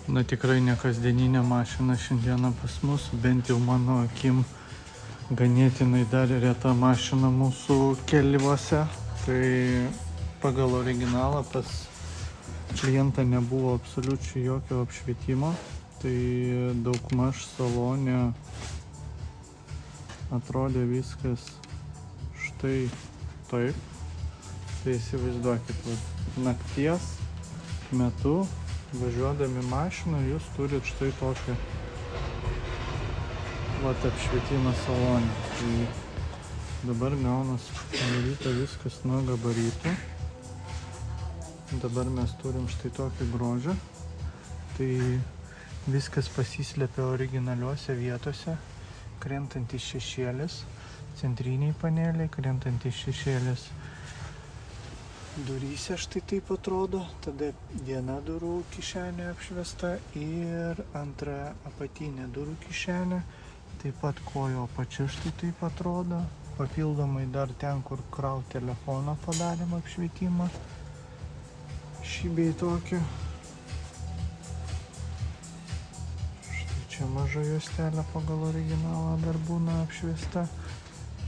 Na tikrai ne kasdieninė mašina šiandieną pas mus, bent jau mano akim ganėtinai dar reta mašina mūsų keliuose. Tai pagal originalą pas klientą nebuvo absoliučiai jokio apšvietimo. Tai daugmaž salone atrodė viskas štai taip. Tai įsivaizduokit, nakties metu važiuodami mašiną jūs turit štai tokį apšvietimą salone. Tai dabar gaunas padaryta viskas nuo gabaritų. Dabar mes turim štai tokį grožį. Tai viskas pasislėpia originaliuose vietose. Krentantis šešėlis, centriniai paneliai, krentantis šešėlis duryse štai taip atrodo. Tada viena durų kišenė apšviesta ir antra apatinė durų kišenė. Taip pat kojo apačia štai taip atrodo. Papildomai dar ten, kur kraut telefoną, padarėm apšvietimą. Šį bei tokį. Štai čia maža juostelė pagal originalą dar būna apšviesta.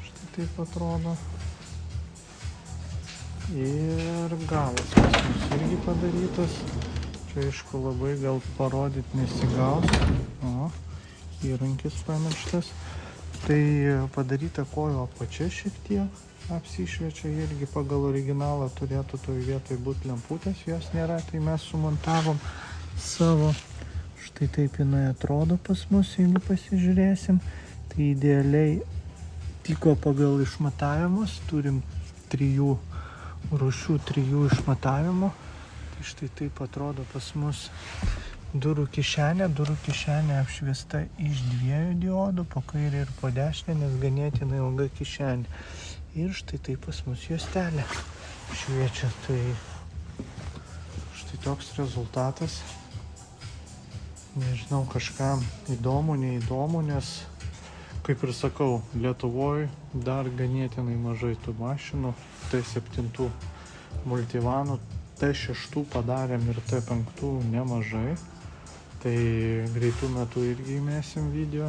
Štai taip atrodo. Ir galas pas mus irgi padarytas. Čia aišku labai gal parodyt nesigaus. O, įrankis pamirštas. Tai padaryta kojo apačia šiek tiek. Apsišviečia irgi pagal originalą turėtų toj vietoj būti lemputės. Jos nėra, tai mes sumontavom savo. Štai taip jinai atrodo pas mus, jeigu pasižiūrėsim. Tai idealiai tiko pagal išmatavimus. Turim trijų išmatavimo. Tai štai taip atrodo pas mus durų kišenė. Durų kišenė apšviesta iš 2 diodų, po kairę ir po dešinę, nes ganėtinai ilga kišenė. Ir štai taip pas mus juostelė šviečia. Tai štai toks rezultatas. Nežinau, kažkam įdomu, neįdomu, nes kaip ir sakau, Lietuvoje dar ganėtinai mažai tų mašinų. T7 multivanų, T6 padarėm ir T5 nemažai. Tai greitų metų irgi įmėsim video